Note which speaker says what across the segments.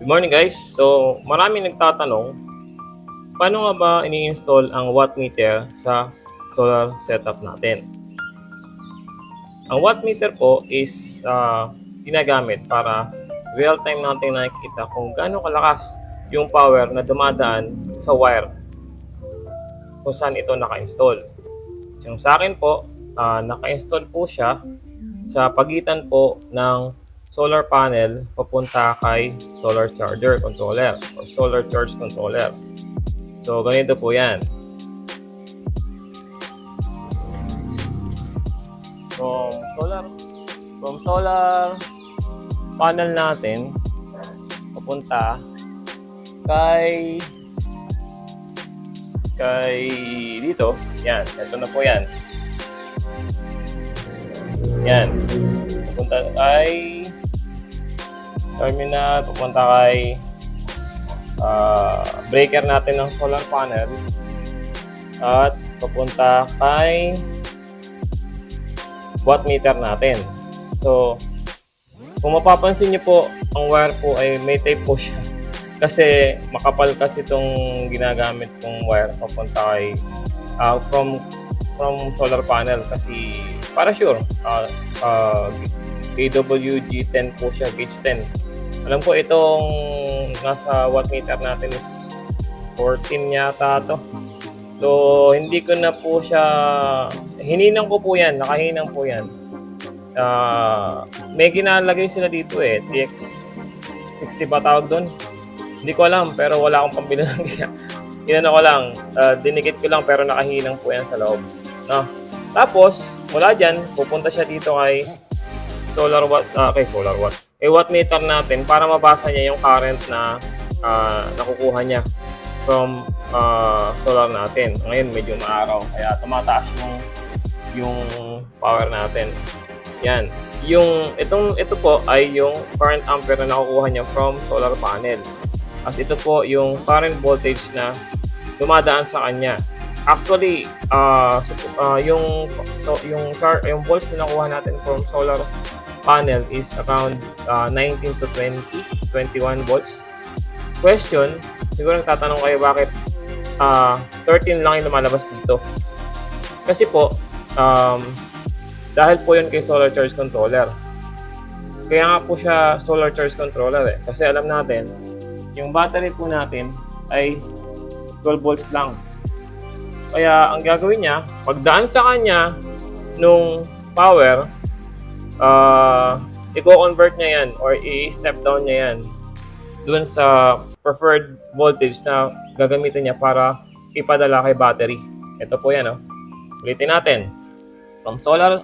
Speaker 1: Good morning guys. So, maraming nagtatanong, paano nga ba ini-install ang wattmeter sa solar setup natin? Ang wattmeter po is ginagamit para real-time natin nakikita kung gaano kalakas yung power na dumadaan sa wire kung saan ito naka-install. So, sa akin po, naka-install po siya sa pagitan po ng solar panel papunta kay solar charger controller or solar charge controller. So, ganito po yan. From solar panel natin papunta kay dito. Yan, ito na po yan. Yan. Papunta kay terminal, papunta kay breaker natin ng solar panel at papunta kay wattmeter natin. So, kung mapapansin nyo po, ang wire po ay may tape po siya. Kasi makapal kasi itong ginagamit kong wire papunta kay from solar panel kasi para sure KWG10 po siya, gauge 10. Alam ko itong nasa wattmeter natin is 14 yata to. So, hindi ko na po siya, hininang ko po yan, nakahinang po yan. May ginalagay sila dito TX60 ba tawag doon? Hindi ko alam, pero wala akong pambili ng inano ko lang, dinikit ko lang pero nakahinang po yan sa loob. No? Tapos, mula dyan, pupunta siya dito kay wattmeter natin para mabasa niya yung current na nakukuha niya from solar natin. Ngayon medyo maaraw kaya tumataas yung power natin. Yan. Ito po ay yung current ampere na nakukuha niya from solar panel. As ito po yung current voltage na dumadaan sa kanya. Actually, yung volts na nakuha natin from solar panel is around 19 to 21 volts. Question, siguro nagtatanong kayo bakit 13 lang yung lumalabas dito. Kasi po, dahil po yun kay solar charge controller. Kaya nga po siya solar charge controller Kasi alam natin, yung battery po natin ay 12 volts lang. Kaya ang gagawin niya, pagdaan sa kanya nung power, i-convert niya yan or i-step down niya yan dun sa preferred voltage na gagamitin niya para ipadala kay battery. Ito po yan. Ulitin natin. From solar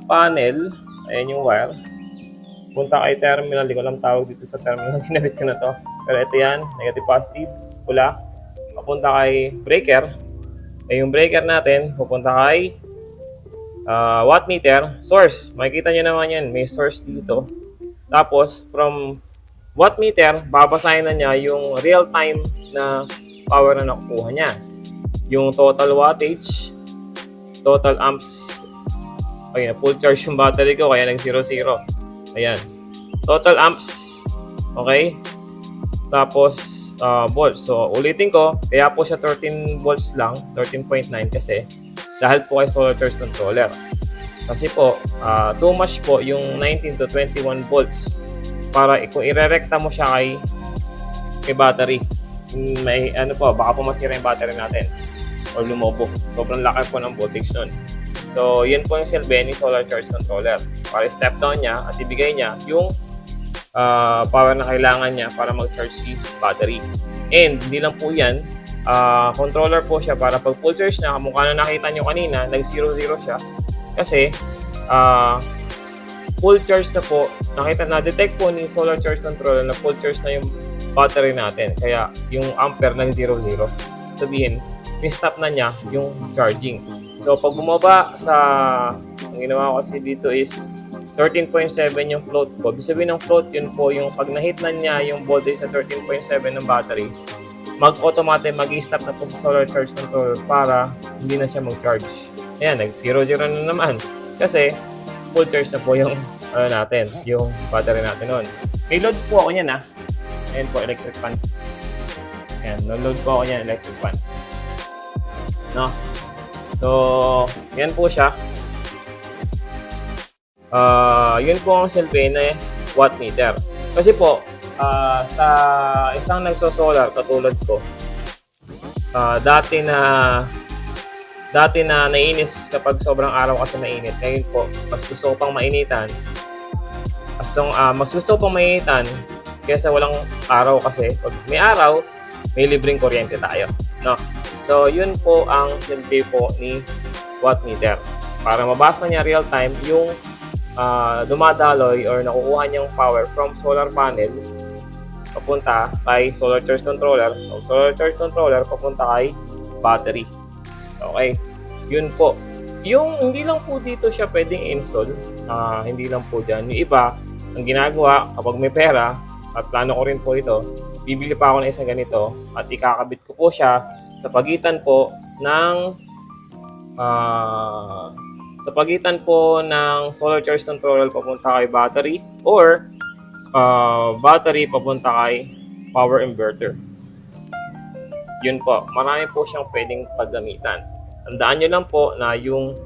Speaker 1: panel, ayan yung wire. Punta kay terminal, di ko lang tawag dito sa terminal. Ginamit ko na to. Pero ito yan, negative positive, pula. Papunta kay breaker. Yung breaker natin, pupunta kay wattmeter, source. Makikita nyo naman yan, may source dito. Tapos, from wattmeter, babasahin na niya yung real-time na power na nakukuha niya. Yung total wattage, total amps. Ayun, full charge yung battery ko, kaya nag-0-0. Ayan. Total amps. Okay? Tapos, volts. So, ulitin ko, kaya po siya 13 volts lang, 13.9 kasi dahil po kay solar charge controller. Kasi po, too much po yung 19 to 21 volts para kung irerekta mo siya kay battery. May baka po masira yung battery natin or lumobo. Sobrang laki po ng voltage nun. So, yun po yung silbi ni solar charge controller. Para step down niya at ibigay niya yung power na kailangan niya para mag-charge si battery. And hindi lang po yan, controller po siya para pag full charge na, kamukha na nakita nyo kanina, nag-0-0 siya. Kasi, full charge na po, na-detect po ni solar charge controller na full charge na yung battery natin. Kaya, yung ampere nag-0-0. Sabihin, ni-stop na niya yung charging. So, pag bumaba ang ginawa ko kasi dito is 13.7 yung float ko. Ibig sabihin ng float, yun po yung pag na-hit na niya yung voltage sa 13.7 ng battery, mag-automatic mag-stop na po sa solar charge controller para hindi na siya mag-charge. Ayan, nag-0-0 na naman. Kasi full charge na po yung ano natin, yung battery natin nun. May load po ako niyan Ayan po, electric fan. Ayan, load po ako niyan, electric fan. No? So, yan po siya. Yun po ang silbi na watt meter. Kasi po, sa isang nagsosolar katulad ko, dati na naiinis kapag sobrang araw kasi mainit. Ngayon po, mas gusto ko pang mainitan. Mas gusto ko pang mainitan kaysa walang araw kasi pag may araw, may libreng kuryente tayo. No? So, yun po ang silbi po ni watt meter. Para mabasa niya real time yung dumadaloy or nakukuha niyang power from solar panel papunta kay solar charge controller. So, solar charge controller papunta kay battery. Okay? Yun po. Yung hindi lang po dito siya pwedeng i-install. Hindi lang po dyan. Yung iba, ang ginagawa kapag may pera, at plano ko rin po ito, bibili pa ako ng isang ganito at ikakabit ko po siya sa pagitan po ng solar charge controller papunta kay battery or battery papunta kay power inverter. Yun po, marami po siyang pwedeng paggamitan. Tandaan nyo lang po na yung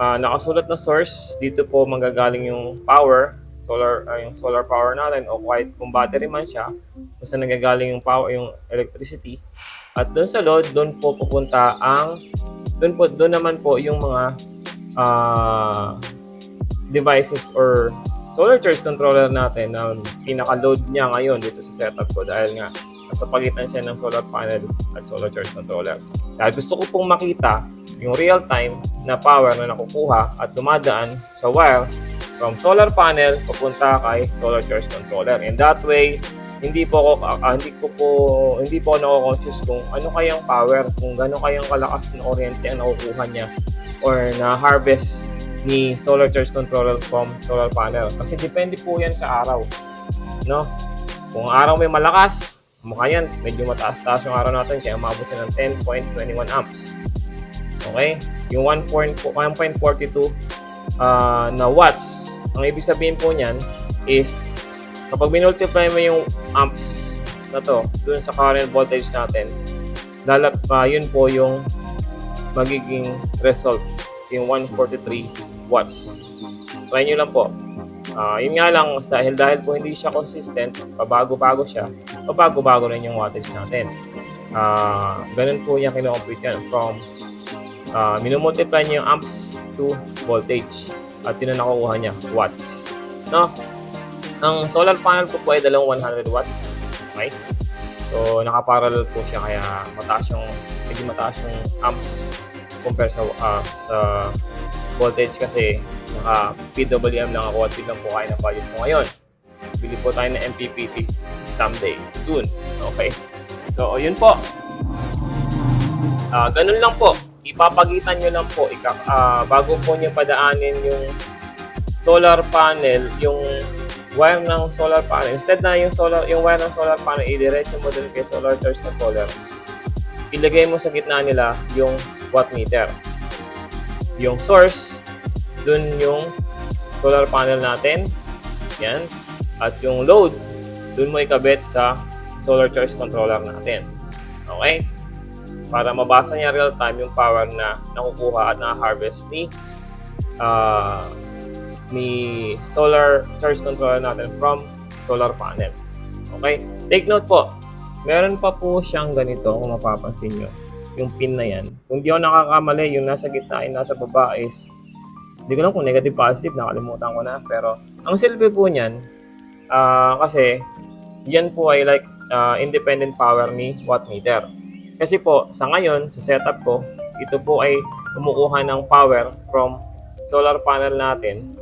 Speaker 1: nakasulat na source, dito po manggagaling yung power, yung solar power natin o kahit kung battery man siya, basta nanggagaling yung power, yung electricity. At doon sa load, doon po pupunta doon naman po yung mga devices or solar charge controller natin na pinaka-load niya ngayon dito sa setup ko dahil nga nasa pagitan siya ng solar panel at solar charge controller. Dahil gusto ko pong makita yung real-time na power na nakukuha at dumadaan sa wire from solar panel papunta kay solar charge controller. And that way, hindi po ako nako-conscious kung ano kayang power, kung gaano kayang kalakas na kuryente ang nakukuha niya or na-harvest ni solar charge controller from solar panel. Kasi depende po yan sa araw. No? Kung araw may malakas, mukha yan, medyo mataas-taas yung araw natin, kaya umabot siya ng 10.21 amps. Okay? Yung 1.42 na watts, ang ibig sabihin po niyan is kapag minultiply mo yung amps na to dun sa current voltage natin, yun po yung magiging result, yung 143 watts. Try nyo lang po. Yun nga lang, dahil po hindi siya consistent, pabago-bago rin yung wattage natin. Ganun po yung kino-compute yan from minumultiply niya yung amps to voltage at yun ang nakukuha niya, watts. No? Ang solar panel po ay dalawang 100 watts. Okay? So, nakaparallel po siya kaya medyo mataas yung amps compare sa voltage kasi naka PWM lang ako at yun lang po kaya ng budget mo ngayon. Bili po tayo ng MPPT someday, soon. Okay? So, yun po. Ganun lang po. Ipapagitan nyo lang po. Bago po nyo padaanin yung solar panel, yung wire ng solar panel. Instead na yung wire ng solar panel, idiretso mo dun kay solar charge controller. Ilagay mo sa gitna nila yung watt meter. Yung source, dun yung solar panel natin. Yan. At yung load, dun mo ikabit sa solar charge controller natin. Okay? Para mabasa niya real time yung power na nakukuha at na-harvest ni solar charge controller natin from solar panel. Okay? Take note po, meron pa po siyang ganito kung mapapansin nyo. Yung pin na yan. Kung di ako nakakamali, yung nasa gitna ay nasa baba is, hindi ko lang kung negative positive, nakalimutan ko na. Pero, ang silbi po niyan, kasi, yan po ay like independent power ni watt meter. Kasi po, sa ngayon, sa setup ko, ito po ay kumukuha ng power from solar panel natin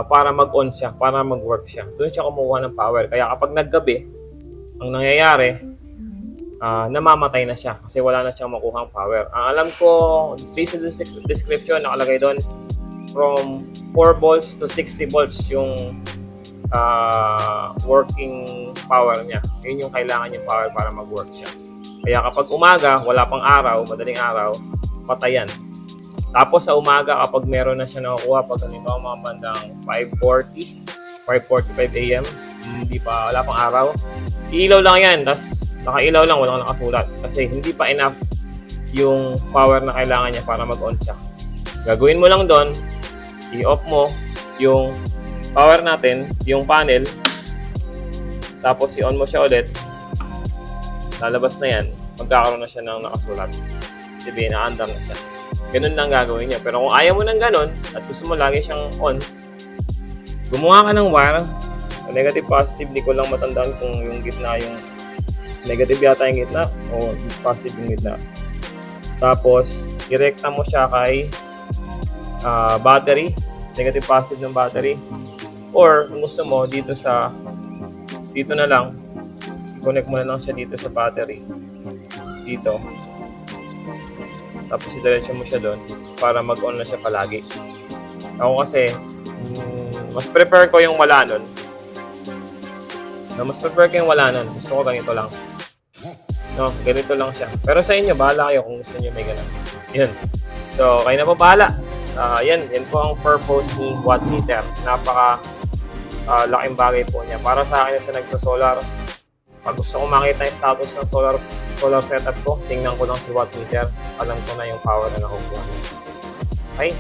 Speaker 1: para mag-on siya, para mag-work siya. Doon siya kumukuha ng power. Kaya kapag naggabi, ang nangyayari, namamatay na siya kasi wala na siyang makuhang power. Ang alam ko, based on the description, nakalagay doon from 4 volts to 60 volts yung working power niya. Yun yung kailangan yung power para mag-work siya. Kaya kapag umaga, wala pang araw, madaling araw, patay yan. Tapos sa umaga kapag meron na siya nakukuha, pag ganito mga bandang 5:45 a.m., wala pang araw, iilaw lang yan, tapos nakailaw lang, walang nakasulat kasi hindi pa enough yung power na kailangan niya para mag-on siya. Gagawin mo lang doon, i-off mo yung power natin, yung panel, tapos i-on mo siya ulit, lalabas na yan, magkakaroon na siya ng nakasulat. Sabihin na andar na siya. Ganun lang gagawin niya. Pero kung ayaw mo ng ganun at gusto mo lagi siyang on, gumawa ka ng wire, negative positive, di ko lang matandaan kung yung gitna yung negative yata yung gitna o positive yung gitna. Tapos, direkta mo siya kay battery, negative positive ng battery. Or, kung gusto mo, dito na lang, i-connect mo na lang siya dito sa battery. Dito. Tapos, i-diretso mo siya doon para mag-on na siya palagi. Ako kasi, mas prefer ko yung wala nun. Gusto ko ganito lang. No, ganito lang siya. Pero sa inyo, bahala kayo kung gusto niyo may ganun. Yun. So, kayo na po bahala. Yan po ang purpose ni watt meter. Laking bagay po niya. Para sa akin na sa nagsa-solar, pag gusto ko makita yung status ng solar setup ko, tingnan ko lang si watt meter. Alam ko na yung power na nakukuha. Okay?